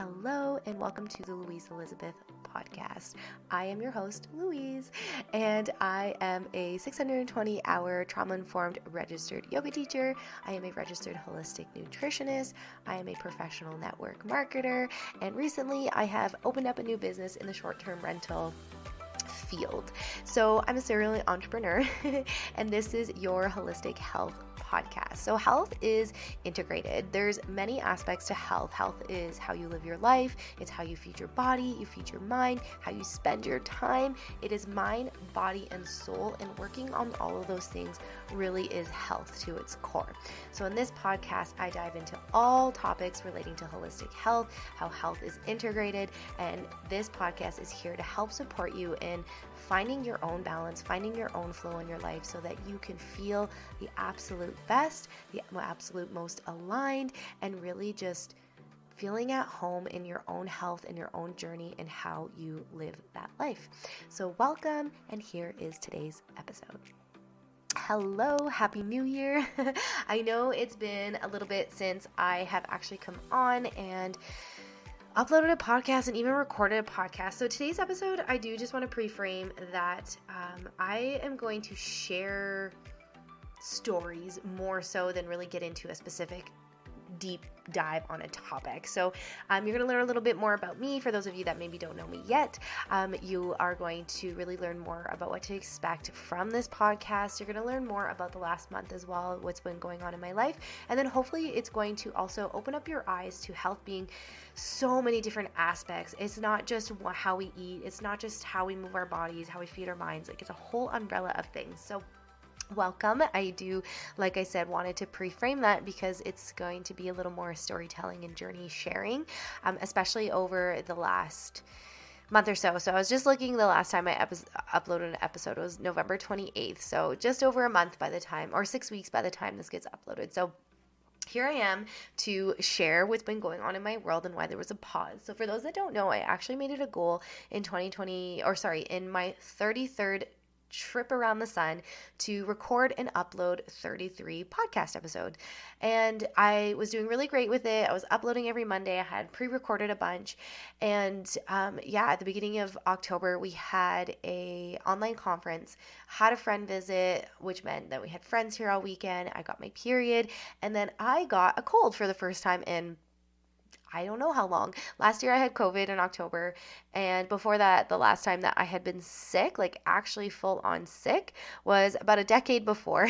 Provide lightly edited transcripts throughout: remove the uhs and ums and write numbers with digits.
Hello, and welcome to the Louise Elizabeth podcast. I am your host, Louise, and I am a 620-hour trauma-informed registered yoga teacher. I am a registered holistic nutritionist. I am a professional network marketer, and recently I have opened up a new business in the short-term rental field. So I'm a serial entrepreneur, and this is your holistic health podcast. So health is integrated. There's many aspects to health. Health is how you live your life. It's how you feed your body, you feed your mind, how you spend your time. It is mind, body, and soul, and working on all of those things really is health to its core. So in this podcast, I dive into all topics relating to holistic health, how health is integrated, and this podcast is here to help support you in finding your own balance, finding your own flow in your life so that you can feel the absolute best, the absolute most aligned, and really just feeling at home in your own health and your own journey and how you live that life. So welcome, and here is today's episode. Hello, Happy New Year. I know it's been a little bit since I have actually come on and uploaded a podcast and even recorded a podcast. So today's episode, I do just want to pre-frame that I am going to share stories more so than really get into a specific deep dive on a topic. So you're going to learn a little bit more about me. For those of you that maybe don't know me yet, you are going to really learn more about what to expect from this podcast. You're going to learn more about the last month as well, what's been going on in my life. And then hopefully it's going to also open up your eyes to health being so many different aspects. It's not just how we eat. It's not just how we move our bodies, how we feed our minds. Like, it's a whole umbrella of things. So welcome. I do, like I said, wanted to pre-frame that because it's going to be a little more storytelling and journey sharing, especially over the last month or so. So I was just looking, the last time I uploaded an episode was November 28th. So just over a month by the time, or 6 weeks by the time this gets uploaded. So here I am to share what's been going on in my world and why there was a pause. So for those that don't know, I actually made it a goal in in my 33rd trip around the sun to record and upload 33 podcast episodes. And I was doing really great with it. I was uploading every Monday. I had pre-recorded a bunch. And at the beginning of October, we had a online conference, had a friend visit, which meant that we had friends here all weekend. I got my period. And then I got a cold for the first time in I don't know how long. Last year I had COVID in October, and before that, the last time that I had been sick, like actually full on sick, was about a decade before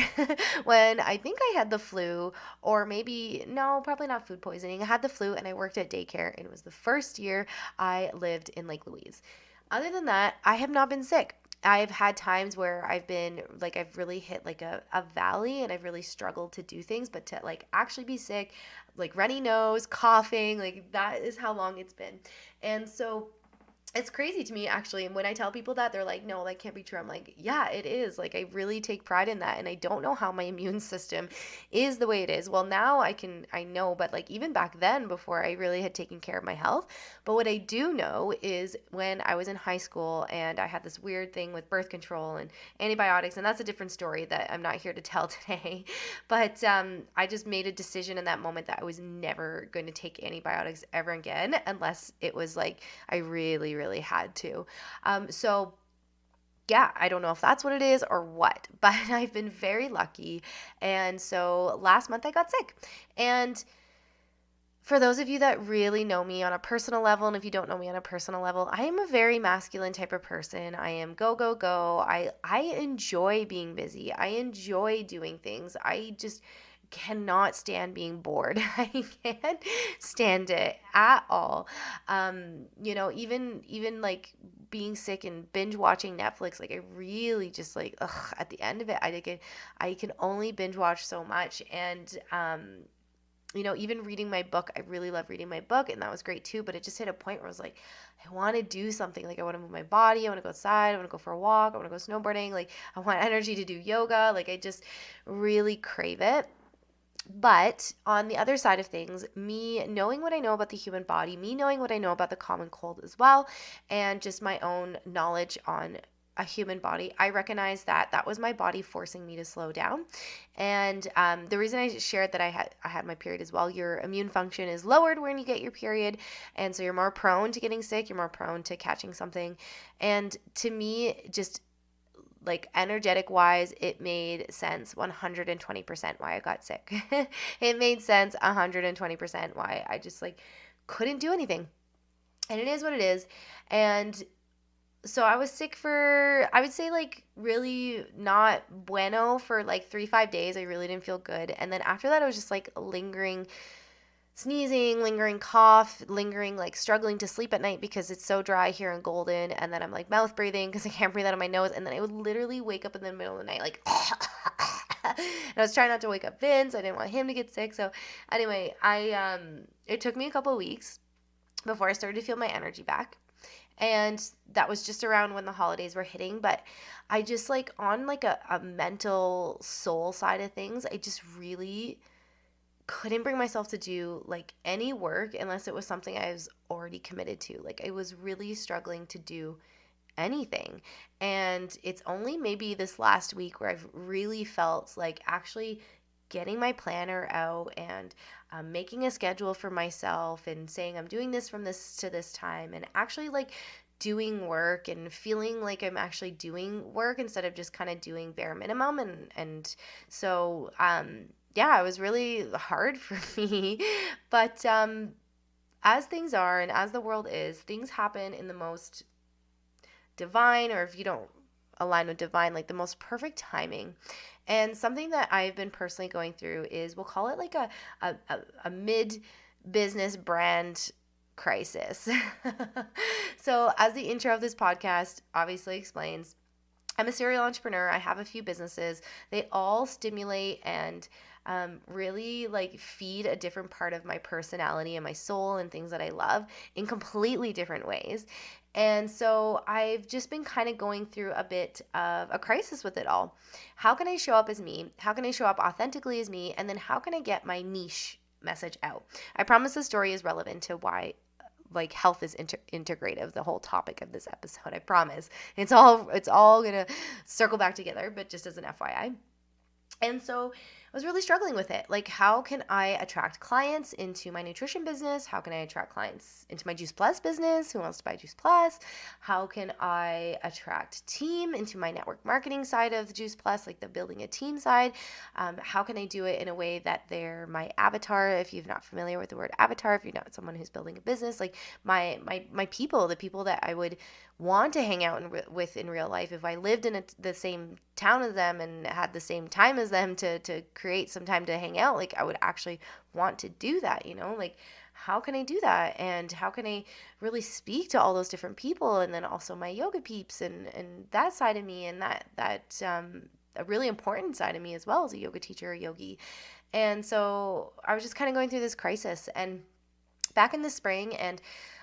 when I think I had the flu, or maybe, no, probably not food poisoning. I had the flu and I worked at daycare, and it was the first year I lived in Lake Louise. Other than that, I have not been sick. I've had times where I've really hit like a valley and I've really struggled to do things, but to like actually be sick, like runny nose, coughing, like that is how long it's been. And so it's crazy to me, actually. And when I tell people that, they're like, no, that can't be true. I'm like, yeah, it is. Like, I really take pride in that. And I don't know how my immune system is the way it is. Well, now I know, but like even back then, before I really had taken care of my health. But what I do know is when I was in high school and I had this weird thing with birth control and antibiotics, and that's a different story that I'm not here to tell today. But I just made a decision in that moment that I was never going to take antibiotics ever again, unless it was like I really had to. I don't know if that's what it is or what, but I've been very lucky. And so last month I got sick. And for those of you that really know me on a personal level, and if you don't know me on a personal level, I am a very masculine type of person. I am go, go, go. I enjoy being busy. I enjoy doing things. I just cannot stand being bored. I can't stand it at all. Even like being sick and binge watching Netflix, like I really just like, at the end of it, I can only binge watch so much. And, even reading my book, I really love reading my book, and that was great too, but it just hit a point where I was like, I want to do something. Like, I want to move my body, I want to go outside, I want to go for a walk, I want to go snowboarding, like I want energy to do yoga, like I just really crave it. But on the other side of things, me knowing what I know about the human body, me knowing what I know about the common cold as well, and just my own knowledge on a human body, I recognize that that was my body forcing me to slow down. And the reason I shared that I had my period as well, your immune function is lowered when you get your period, and so you're more prone to getting sick, you're more prone to catching something. And to me, just like energetic wise, it made sense 120% why I got sick. It made sense 120% why I just like couldn't do anything. And it is what it is. And so I was sick for, I would say, like really not bueno for like 3, 5 days. I really didn't feel good. And then after that, I was just like lingering sneezing, lingering cough, lingering like struggling to sleep at night because it's so dry here in Golden. And then I'm like mouth breathing because I can't breathe out of my nose. And then I would literally wake up in the middle of the night like, and I was trying not to wake up Vince. I didn't want him to get sick. So anyway, it took me a couple of weeks before I started to feel my energy back. And that was just around when the holidays were hitting. But I just like on like a mental soul side of things, I just really couldn't bring myself to do like any work unless it was something I was already committed to. Like I was really struggling to do anything. And it's only maybe this last week where I've really felt like actually getting my planner out and making a schedule for myself and saying I'm doing this from this to this time and actually like doing work and feeling like I'm actually doing work instead of just kind of doing bare minimum. And so yeah, it was really hard for me. But as things are and as the world is, things happen in the most divine, or if you don't align with divine, like the most perfect timing. And something that I've been personally going through is, we'll call it like a mid business brand crisis. So, as the intro of this podcast obviously explains, I'm a serial entrepreneur. I have a few businesses. They all stimulate and really like feed a different part of my personality and my soul and things that I love in completely different ways. And so I've just been kind of going through a bit of a crisis with it all. How can I show up as me? How can I show up authentically as me? And then how can I get my niche message out? I promise the story is relevant to why like health is integrative, the whole topic of this episode. I promise it's all gonna circle back together, but just as an FYI. And so I was really struggling with it. Like, how can I attract clients into my nutrition business? How can I attract clients into my Juice Plus business? Who wants to buy Juice Plus? How can I attract team into my network marketing side of Juice Plus, like the building a team side? How can I do it in a way that they're my avatar? If you're not familiar with the word avatar, if you're not someone who's building a business, like my people, the people that I would want to hang out with in real life, if I lived in the same town as them and had the same time as them to create some time to hang out, like I would actually want to do that, like how can I do that? And how can I really speak to all those different people? And then also my yoga peeps and that side of me, and that a really important side of me as well as a yoga teacher, a yogi. And so I was just kind of going through this crisis. And back in the spring, and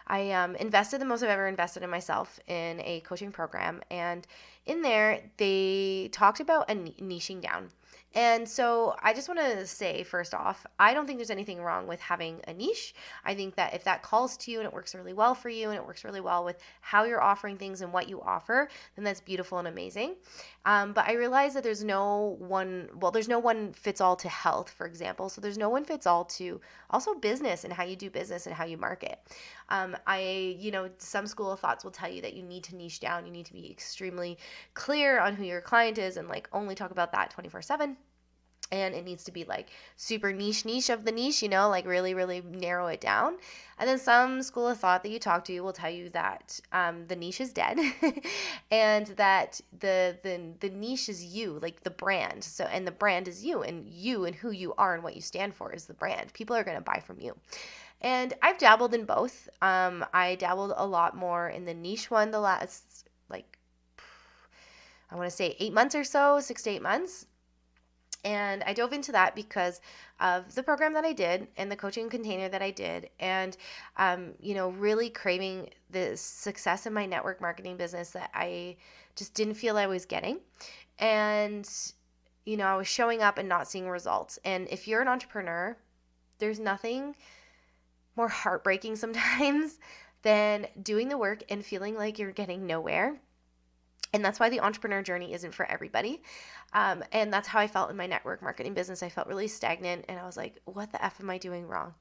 I invested the most I've ever invested in myself in a coaching program. And in there, they talked about a niching down. And so I just want to say, first off, I don't think there's anything wrong with having a niche. I think that if that calls to you and it works really well for you and it works really well with how you're offering things and what you offer, then that's beautiful and amazing. But I realize that there's no one fits all to health, for example. So there's no one fits all to also business and how you do business and how you market. Some school of thoughts will tell you that you need to niche down. You need to be extremely clear on who your client is and like only talk about that 24/7. And it needs to be like super niche of the niche, like really, really narrow it down. And then some school of thought that you talk to will tell you that the niche is dead and that the niche is you, like the brand. So, and the brand is you and who you are and what you stand for is the brand. People are going to buy from you. And I've dabbled in both. I dabbled a lot more in the niche one the last, like, I want to say 8 months or so, 6 to 8 months. And I dove into that because of the program that I did and the coaching container that I did. And, really craving the success in my network marketing business that I just didn't feel I was getting. And, I was showing up and not seeing results. And if you're an entrepreneur, there's nothing more heartbreaking sometimes than doing the work and feeling like you're getting nowhere. And that's why the entrepreneur journey isn't for everybody. And that's how I felt in my network marketing business. I felt really stagnant and I was like, what the F am I doing wrong?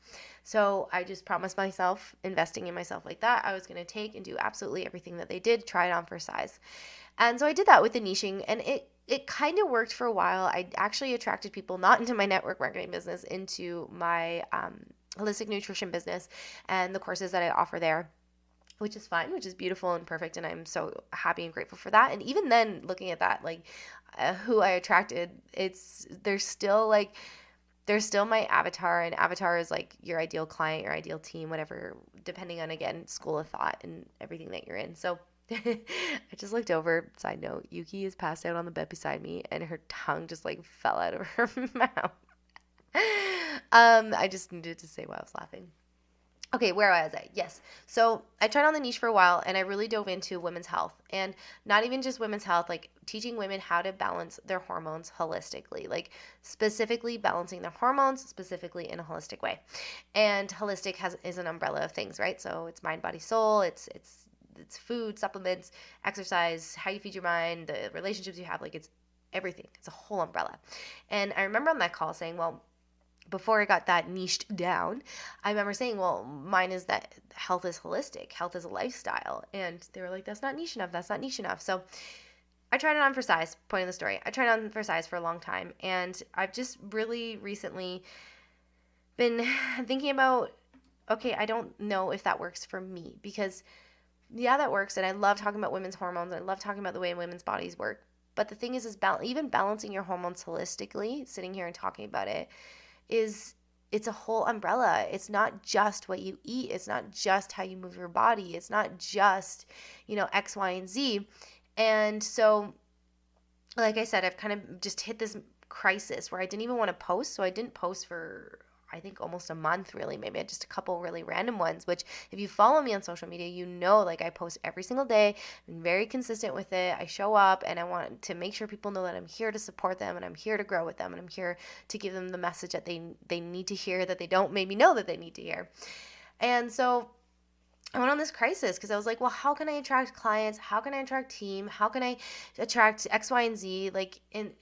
So I just promised myself, investing in myself like that, I was going to take and do absolutely everything that they did, try it on for size. And so I did that with the niching, and it kind of worked for a while. I actually attracted people not into my network marketing business, into my holistic nutrition business and the courses that I offer there, which is fine, which is beautiful and perfect. And I'm so happy and grateful for that. And even then, looking at that, like who I attracted, there's still my avatar, and avatar is like your ideal client, your ideal team, whatever, depending on, again, school of thought and everything that you're in. So I just looked over. Side note, Yuki is passed out on the bed beside me and her tongue just like fell out of her mouth. I just needed to say why I was laughing. Okay, where was I? Yes. So I tried on the niche for a while and I really dove into women's health, and not even just women's health, like teaching women how to balance their hormones holistically, like specifically balancing their hormones specifically in a holistic way. And holistic is an umbrella of things, right? So it's mind, body, soul. It's food, supplements, exercise, how you feed your mind, the relationships you have, like it's everything. It's a whole umbrella. And I remember on that call saying, well, before I got that niched down, I remember saying, well, mine is that health is holistic, health is a lifestyle. And they were like, that's not niche enough. That's not niche enough. So I tried it on for size, point of the story. I tried it on for size for a long time. And I've just really recently been thinking about, okay, I don't know if that works for me, because yeah, that works. And I love talking about women's hormones. I love talking about the way women's bodies work. But the thing is even balancing your hormones holistically, sitting here and talking about it, it's a whole umbrella. It's not just what you eat. It's not just how you move your body. It's not just, X, Y, and Z. And so, like I said, I've kind of just hit this crisis where I didn't even want to post. So I didn't post for, I think, almost a month, really. Maybe just a couple really random ones, which if you follow me on social media, like I post every single day. I'm very consistent with it. I show up and I want to make sure people know that I'm here to support them and I'm here to grow with them and I'm here to give them the message that they need to hear, that they don't maybe know that they need to hear. And so I went on this crisis because I was like, well, how can I attract clients? How can I attract team? How can I attract X, Y, and Z? Like, and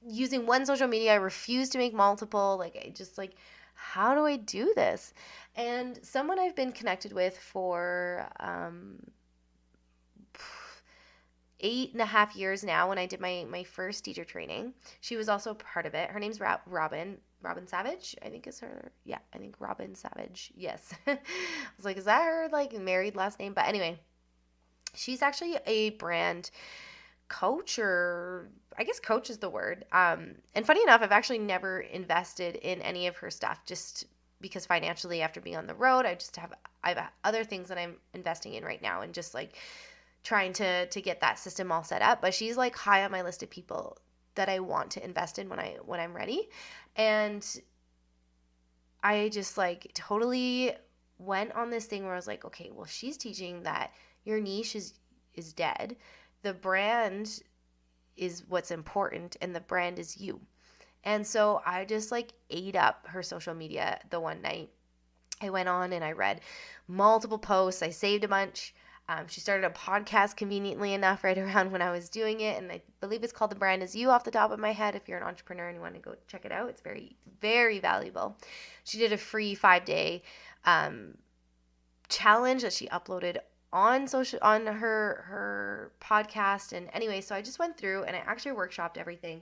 using one social media, I refuse to make multiple. Like, I just like, how do I do this? And someone I've been connected with for 8.5 years now, when I did my first teacher training, she was also part of it. Her name's Robin Savage, I think is her. Yeah, I think Robin Savage. Yes. I was like, is that her like married last name? But anyway, she's actually a brand coach, or I guess coach is the word. And funny enough, I've actually never invested in any of her stuff, just because financially, after being on the road, I have other things that I'm investing in right now, and just like trying to get that system all set up. But she's like high on my list of people that I want to invest in when I'm ready. And I just like totally went on this thing where I was like, okay, well, she's teaching that your niche is dead. The brand is what's important, and the brand is you. And so I just like ate up her social media the one night. I went on and I read multiple posts. I saved a bunch. She started a podcast conveniently enough right around when I was doing it. And I believe it's called The Brand Is You, off the top of my head. If you're an entrepreneur and you want to go check it out, it's very, very valuable. She did a free 5-day challenge that she uploaded on her podcast. And anyway, so I just went through and I actually workshopped everything.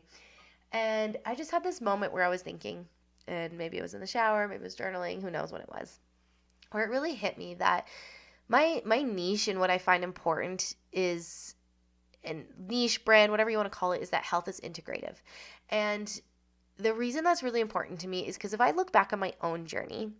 And I just had this moment where I was thinking, and maybe it was in the shower, maybe it was journaling, who knows what it was, where it really hit me that my niche and what I find important is, and niche, brand, whatever you want to call it, is that health is integrative. And the reason that's really important to me is because if I look back on my own journey,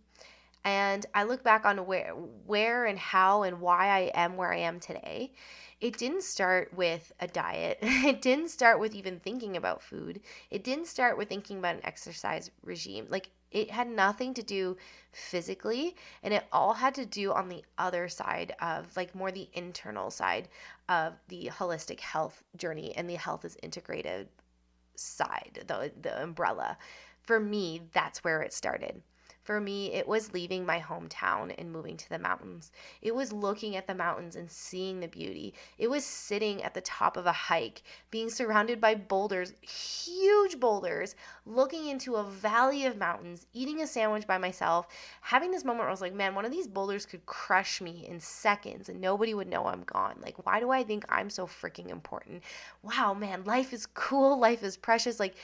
and I look back on where and how and why I am where I am today, it didn't start with a diet. It didn't start with even thinking about food. It didn't start with thinking about an exercise regime. Like, it had nothing to do physically, and it all had to do on the other side of, like, more the internal side of the holistic health journey and the health is integrated side, the umbrella. For me, that's where it started. For me, it was leaving my hometown and moving to the mountains. It was looking at the mountains and seeing the beauty. It was sitting at the top of a hike, being surrounded by boulders, huge boulders, looking into a valley of mountains, eating a sandwich by myself, having this moment where I was like, man, one of these boulders could crush me in seconds and nobody would know I'm gone. Like, why do I think I'm so freaking important? Wow, man, life is cool. Life is precious. Like,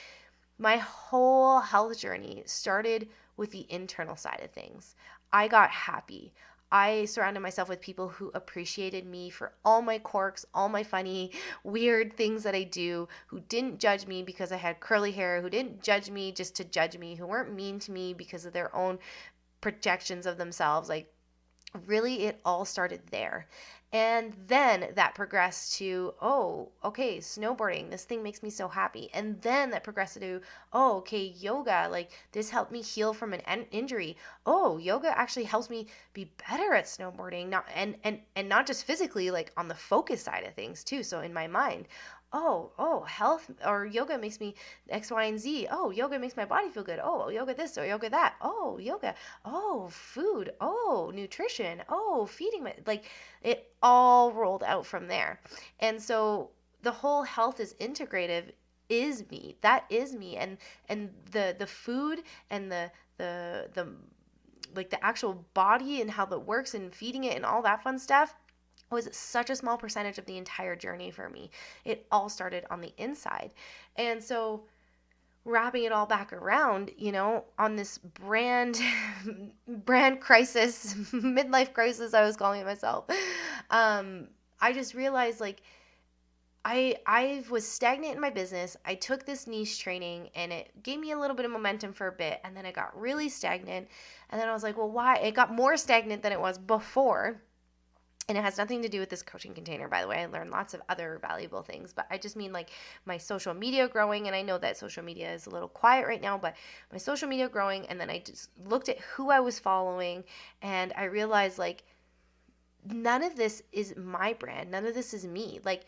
my whole health journey started with the internal side of things. I got happy. I surrounded myself with people who appreciated me for all my quirks, all my funny, weird things that I do, who didn't judge me because I had curly hair, who didn't judge me just to judge me, who weren't mean to me because of their own projections of themselves. Like, really, it all started there. And then that progressed to, oh, okay, snowboarding, this thing makes me so happy. And then that progressed to, oh, okay, yoga, like this helped me heal from an injury. Oh, yoga actually helps me be better at snowboarding, not and not just physically, like on the focus side of things too. So in my mind, oh, health or yoga makes me X, Y, and Z. Oh, yoga makes my body feel good. Oh, yoga this or yoga that. Oh, yoga. Oh, food. Oh, nutrition. Oh, feeding my, like it all rolled out from there. And so the whole health is integrative is me. That is me. And the food and the like the actual body and how that works and feeding it and all that fun stuff was such a small percentage of the entire journey for me. It all started on the inside. And so wrapping it all back around, on this brand crisis, midlife crisis, I was calling it myself. I just realized like I was stagnant in my business. I took this niche training and it gave me a little bit of momentum for a bit, and then I got really stagnant. And then I was like, well, why? It got more stagnant than it was before. And it has nothing to do with this coaching container, by the way. I learned lots of other valuable things, but I just mean like my social media growing. And I know that social media is a little quiet right now, but my social media growing. And then I just looked at who I was following and I realized like none of this is my brand. None of this is me. Like,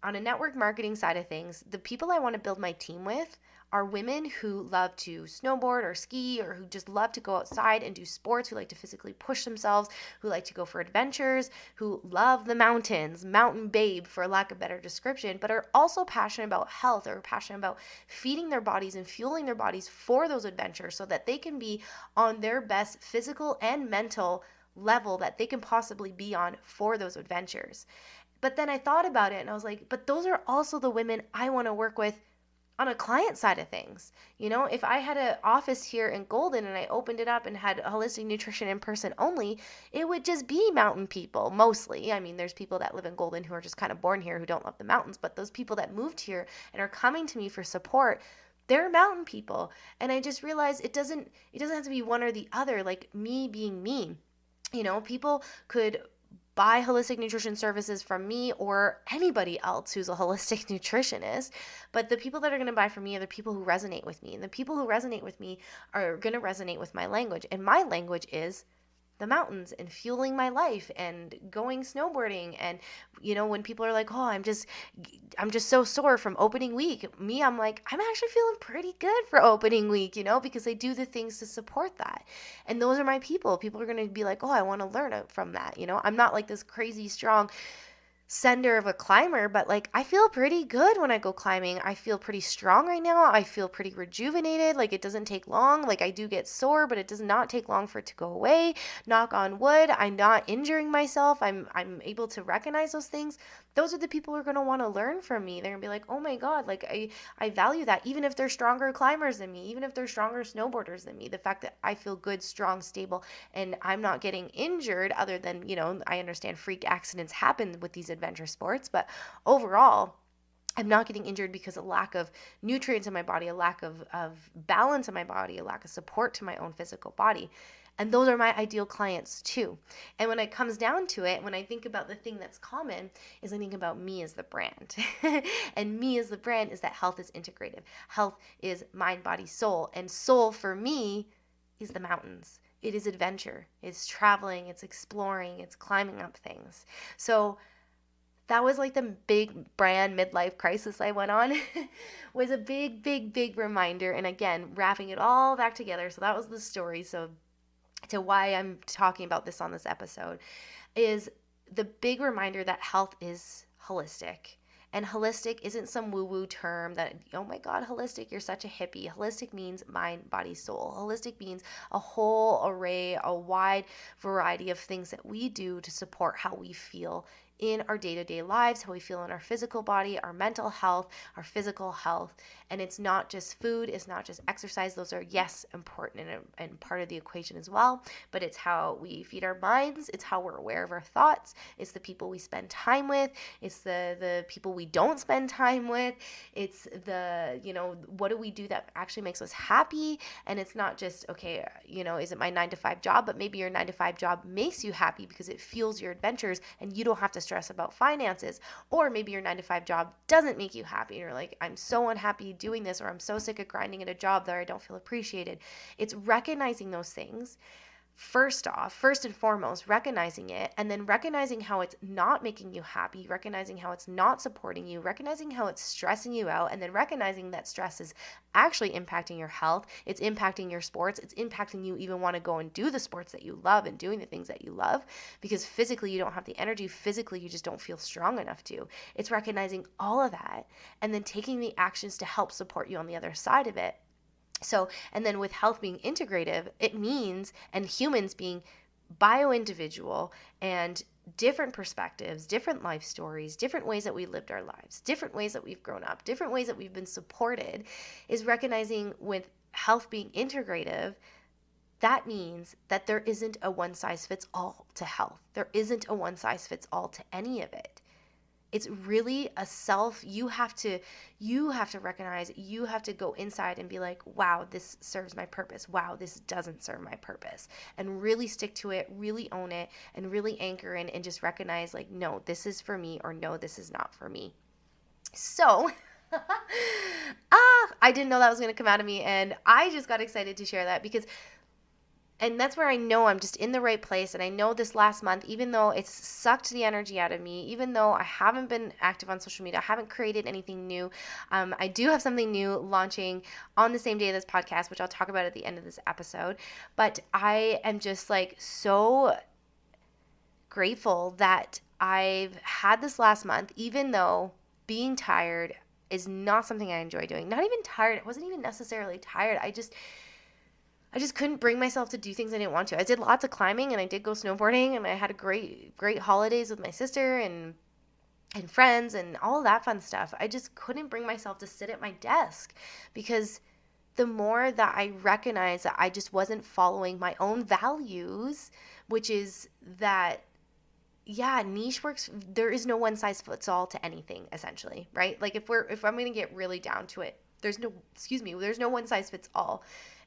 on a network marketing side of things, the people I want to build my team with are women who love to snowboard or ski or who just love to go outside and do sports, who like to physically push themselves, who like to go for adventures, who love the mountains, mountain babe for lack of better description, but are also passionate about health or passionate about feeding their bodies and fueling their bodies for those adventures so that they can be on their best physical and mental level that they can possibly be on for those adventures. But then I thought about it and I was like, but those are also the women I want to work with on a client side of things. If I had an office here in Golden and I opened it up and had holistic nutrition in person only, it would just be mountain people mostly. I mean, there's people that live in Golden who are just kind of born here who don't love the mountains, but those people that moved here and are coming to me for support, they're mountain people. And I just realized it doesn't have to be one or the other, like me being me. People could buy holistic nutrition services from me or anybody else who's a holistic nutritionist. But the people that are going to buy from me are the people who resonate with me. And the people who resonate with me are going to resonate with my language. And my language is the mountains and fueling my life and going snowboarding. And when people are like, oh, I'm just so sore from opening week, I'm like, I'm actually feeling pretty good for opening week, because I do the things to support that. And those are my people are going to be like, oh, I want to learn from that. I'm not like this crazy strong sender of a climber, but like I feel pretty good when I go climbing. I feel pretty strong right now. I feel pretty rejuvenated. Like it doesn't take long. Like I do get sore, but it does not take long for it to go away. Knock on wood, I'm not injuring myself. I'm able to recognize those things. Those are the people who are going to want to learn from me. They're going to be like, "Oh my god, like I value that even if they're stronger climbers than me, even if they're stronger snowboarders than me. The fact that I feel good, strong, stable, and I'm not getting injured other than, I understand freak accidents happen with these adventure sports, but overall, I'm not getting injured because of lack of nutrients in my body, a lack of balance in my body, a lack of support to my own physical body. And those are my ideal clients too. And when it comes down to it, when I think about the thing that's common, is I think about me as the brand. And me as the brand is that health is integrative. Health is mind, body, soul. And soul for me is the mountains. It is adventure. It's traveling. It's exploring. It's climbing up things. So that was like the big brand midlife crisis I went on. Was a big, big, big reminder. And again, wrapping it all back together. So that was the story. So to why I'm talking about this on this episode is the big reminder that health is holistic. And holistic isn't some woo-woo term that, oh my God, holistic, you're such a hippie. Holistic means mind, body, soul. Holistic means a whole array, a wide variety of things that we do to support how we feel in our day-to-day lives, how we feel in our physical body, our mental health, our physical health. And it's not just food, it's not just exercise. Those are, yes, important and part of the equation as well, but it's how we feed our minds, it's how we're aware of our thoughts, it's the people we spend time with, it's the people we don't spend time with, it's the, what do we do that actually makes us happy? And it's not just, okay, is it my 9-to-5 job? But maybe your 9-to-5 job makes you happy because it fuels your adventures and you don't have to stress about finances. Or maybe your 9-to-5 job doesn't make you happy. You're like, I'm so unhappy doing this, or I'm so sick of grinding at a job that I don't feel appreciated. It's recognizing those things. First and foremost, recognizing it, and then recognizing how it's not making you happy, recognizing how it's not supporting you, recognizing how it's stressing you out, and then recognizing that stress is actually impacting your health, it's impacting your sports, it's impacting you even want to go and do the sports that you love and doing the things that you love, because physically you don't have the energy, physically you just don't feel strong enough to. It's recognizing all of that, and then taking the actions to help support you on the other side of it. So, and then with health being integrative, it means, and humans being bio-individual and different perspectives, different life stories, different ways that we lived our lives, different ways that we've grown up, different ways that we've been supported, is recognizing with health being integrative, that means that there isn't a one-size-fits-all to health. There isn't a one-size-fits-all to any of it. It's really a you have to recognize, you have to go inside and be like, wow, this serves my purpose. Wow, this doesn't serve my purpose. And really stick to it, really own it, and really anchor in and just recognize like, no, this is for me, or no, this is not for me. So, I didn't know that was going to come out of me, and I just got excited to share that because and that's where I know I'm just in the right place. And I know this last month, even though it's sucked the energy out of me, even though I haven't been active on social media, I haven't created anything new, I do have something new launching on the same day as this podcast, which I'll talk about at the end of this episode. But I am just like so grateful that I've had this last month, even though being tired is not something I enjoy doing. Not even tired. I wasn't even necessarily tired. I just couldn't bring myself to do things I didn't want to. I did lots of climbing and I did go snowboarding and I had a great holidays with my sister and friends and all of that fun stuff. I just couldn't bring myself to sit at my desk because the more that I recognized that I just wasn't following my own values, which is that, yeah, niche works. There is no one size fits all to anything, essentially, right? Like if I'm going to get really down to it, there's no one size fits all.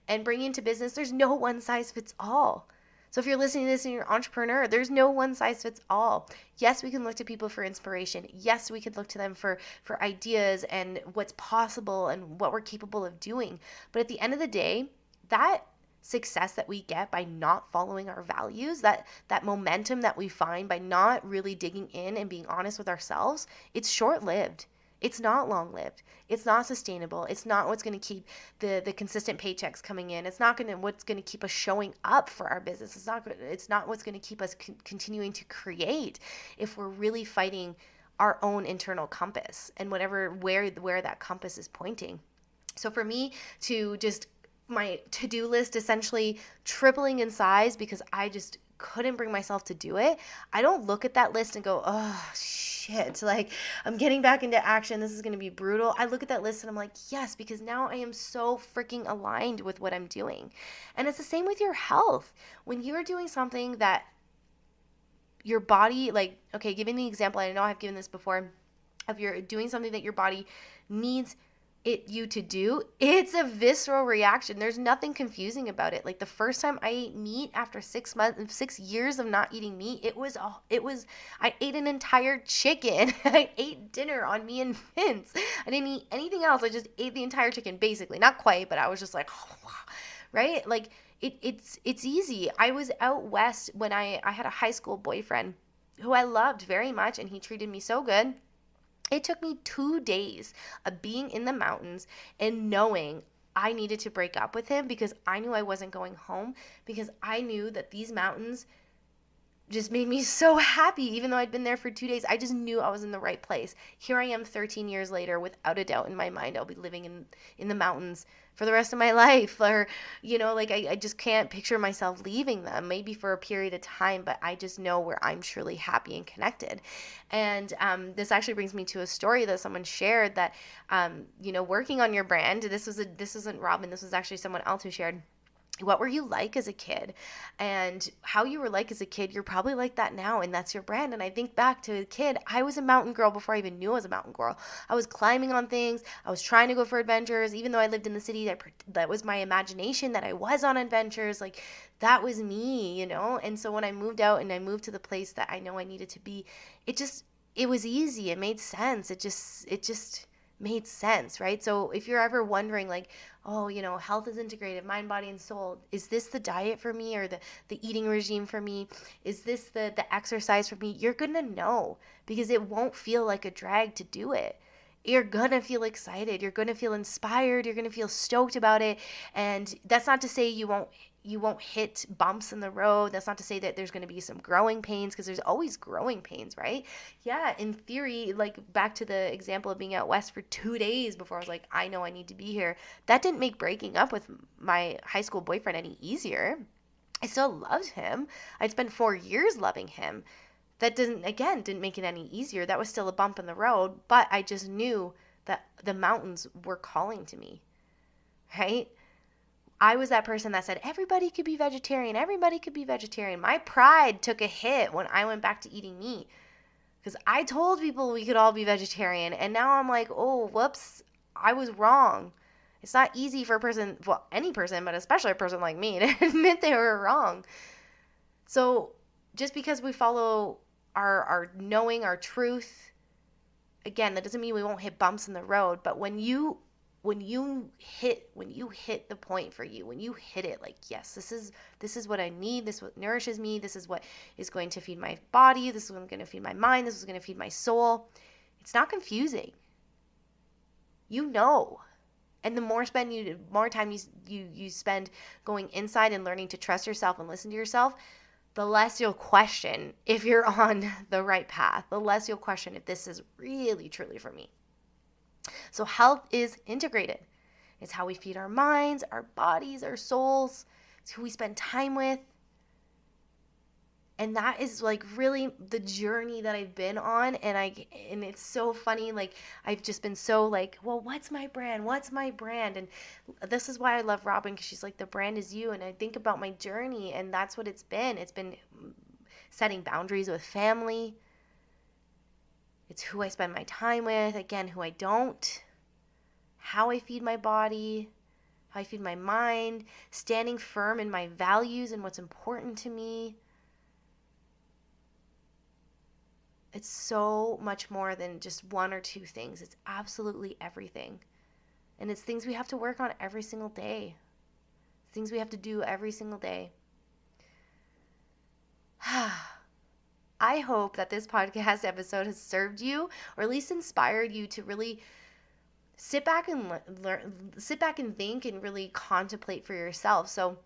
And bringing into business, there's no one size fits all. So if you're listening to this and you're an entrepreneur, there's no one size fits all. Yes, we can look to people for inspiration. Yes, we could look to them for ideas and what's possible and what we're capable of doing. But at the end of the day, that success that we get by not following our values, that momentum that we find by not really digging in and being honest with ourselves, it's short-lived. It's not long-lived. It's not sustainable. It's not what's going to keep the consistent paychecks coming in. It's not what's going to keep us showing up for our business. It's not what's going to keep us continuing to create if we're really fighting our own internal compass and where that compass is pointing. So for me to just my to-do list essentially tripling in size because I just couldn't bring myself to do it. I don't look at that list and go, oh shit, like I'm getting back into action. This is going to be brutal. I look at that list and I'm like, yes, because now I am so freaking aligned with what I'm doing. And it's the same with your health. When you're doing something that your body, like, okay, giving the example, I know I've given this before, of you're doing something that your body needs you to do, it's a visceral reaction. There's nothing confusing about it. Like the first time I ate meat after 6 years of not eating meat, I ate an entire chicken. I ate dinner on me and Vince. I didn't eat anything else. I just ate the entire chicken, basically. Not quite, but I was just like, right? Like it's easy. I was out west when I had a high school boyfriend who I loved very much, and he treated me so good. It took me 2 days of being in the mountains and knowing I needed to break up with him because I knew I wasn't going home, because I knew that these mountains just made me so happy. Even though I'd been there for 2 days, I just knew I was in the right place. Here I am 13 years later, without a doubt in my mind, I'll be living in the mountains for the rest of my life. Or, like I just can't picture myself leaving them, maybe for a period of time, but I just know where I'm truly happy and connected. And this actually brings me to a story that someone shared that, working on your brand, this wasn't Robin, this was actually someone else who shared, what were you like as a kid, and how you were like as a kid, you're probably like that now, and that's your brand. And I think back to a kid, I was a mountain girl before I even knew I was a mountain girl. I was climbing on things, I was trying to go for adventures. Even though I lived in the city, that was my imagination, that I was on adventures. Like, that was me, and so when I moved out and I moved to the place that I know I needed to be, it was easy, it made sense, it just made sense, right? So if you're ever wondering, like, oh, health is integrated, mind, body, and soul. Is this the diet for me, or the eating regime for me? Is this the exercise for me? You're going to know, because it won't feel like a drag to do it. You're going to feel excited. You're going to feel inspired. You're going to feel stoked about it. And that's not to say you won't hit bumps in the road. That's not to say that there's going to be some growing pains, because there's always growing pains, right? Yeah, in theory, like back to the example of being out west for 2 days before I was like, I know I need to be here. That didn't make breaking up with my high school boyfriend any easier. I still loved him. I'd spent 4 years loving him. That didn't make it any easier. That was still a bump in the road, but I just knew that the mountains were calling to me, right? I was that person that said, everybody could be vegetarian. Everybody could be vegetarian. My pride took a hit when I went back to eating meat, because I told people we could all be vegetarian. And now I'm like, oh, whoops, I was wrong. It's not easy for a person, well, any person, but especially a person like me, to admit they were wrong. So just because we follow our knowing, our truth, again, that doesn't mean we won't hit bumps in the road. But when you hit the point for you, when you hit it, like, yes, this is what I need, this is what nourishes me, this is what is going to feed my body, this is what going to feed my mind, this is going to feed my soul, it's not confusing. And the more time you spend going inside and learning to trust yourself and listen to yourself, the less you'll question if you're on the right path, the less you'll question if this is really truly for me. So health is integrated. It's how we feed our minds, our bodies, our souls. It's who we spend time with. And that is like really the journey that I've been on. And it's so funny. Like, I've just been so like, well, what's my brand? What's my brand? And this is why I love Robin, because she's like, the brand is you. And I think about my journey, and that's what it's been. It's been setting boundaries with family. It's who I spend my time with, again, who I don't, how I feed my body, how I feed my mind, standing firm in my values and what's important to me. It's so much more than just one or two things. It's absolutely everything. And it's things we have to work on every single day. Things we have to do every single day. I hope that this podcast episode has served you, or at least inspired you to really sit back and think and really contemplate for yourself. So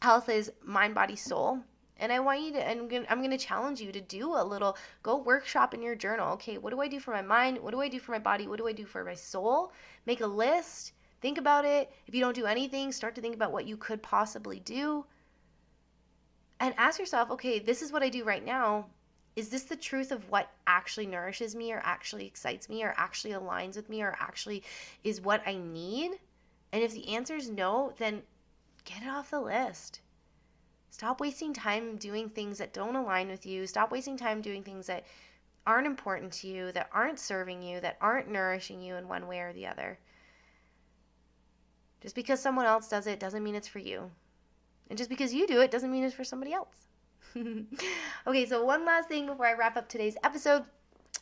health is mind, body, soul. And I want you to, I'm going to challenge you to go workshop in your journal. Okay, what do I do for my mind? What do I do for my body? What do I do for my soul? Make a list. Think about it. If you don't do anything, start to think about what you could possibly do. And ask yourself, okay, this is what I do right now. Is this the truth of what actually nourishes me, or actually excites me, or actually aligns with me, or actually is what I need? And if the answer is no, then get it off the list. Stop wasting time doing things that don't align with you. Stop wasting time doing things that aren't important to you, that aren't serving you, that aren't nourishing you in one way or the other. Just because someone else does it doesn't mean it's for you. And just because you do it doesn't mean it's for somebody else. Okay, so one last thing before I wrap up today's episode.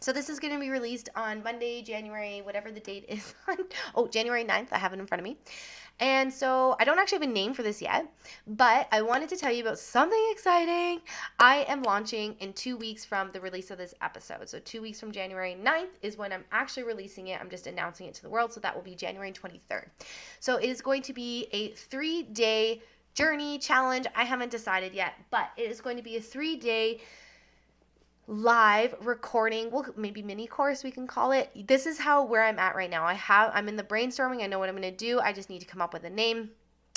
So this is going to be released on Monday, January, whatever the date is on. January 9th. I have it in front of me. And so I don't actually have a name for this yet, but I wanted to tell you about something exciting. I am launching in 2 weeks from the release of this episode. So 2 weeks from January 9th is when I'm actually releasing it. I'm just announcing it to the world. So that will be January 23rd. So it is going to be a 3-day journey challenge. I haven't decided yet, but it is going to be a 3-day live recording, well, maybe mini course we can call it. This is where I'm at right now. I'm in the brainstorming. I know what I'm going to do. I just need to come up with a name.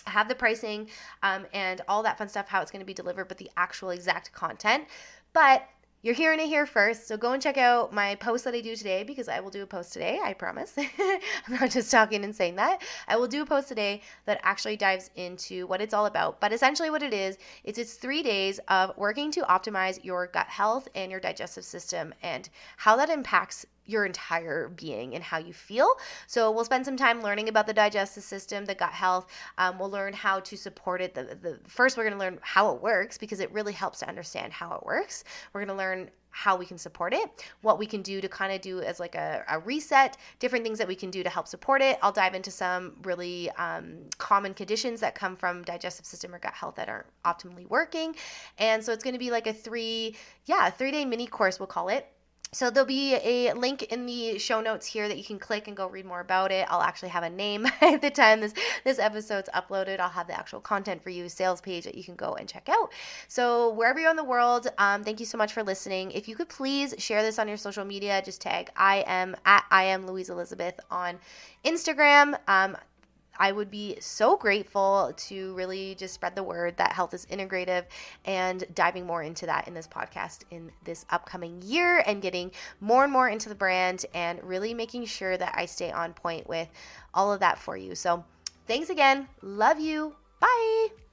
I have the pricing and all that fun stuff, how it's going to be delivered, but the actual exact content. But you're hearing it here first, so go and check out my post that I do today, because I will do a post today, I promise. I'm not just talking and saying that. I will do a post today that actually dives into what it's all about. But essentially what it is, it's 3 days of working to optimize your gut health and your digestive system and how that impacts your entire being and how you feel. So we'll spend some time learning about the digestive system, the gut health. We'll learn how to support it. First, we're going to learn how it works, because it really helps to understand how it works. We're going to learn how we can support it, what we can do to kind of do as like a reset, different things that we can do to help support it. I'll dive into some really common conditions that come from digestive system or gut health that aren't optimally working. And so it's going to be like a 3-day mini course, we'll call it. So there'll be a link in the show notes here that you can click and go read more about it. I'll actually have a name at the time this episode's uploaded. I'll have the actual content for you, sales page that you can go and check out. So wherever you're in the world, thank you so much for listening. If you could please share this on your social media, just tag I am Louise Elizabeth on Instagram. I would be so grateful to really just spread the word that health is integrative, and diving more into that in this podcast in this upcoming year, and getting more and more into the brand, and really making sure that I stay on point with all of that for you. So thanks again. Love you. Bye.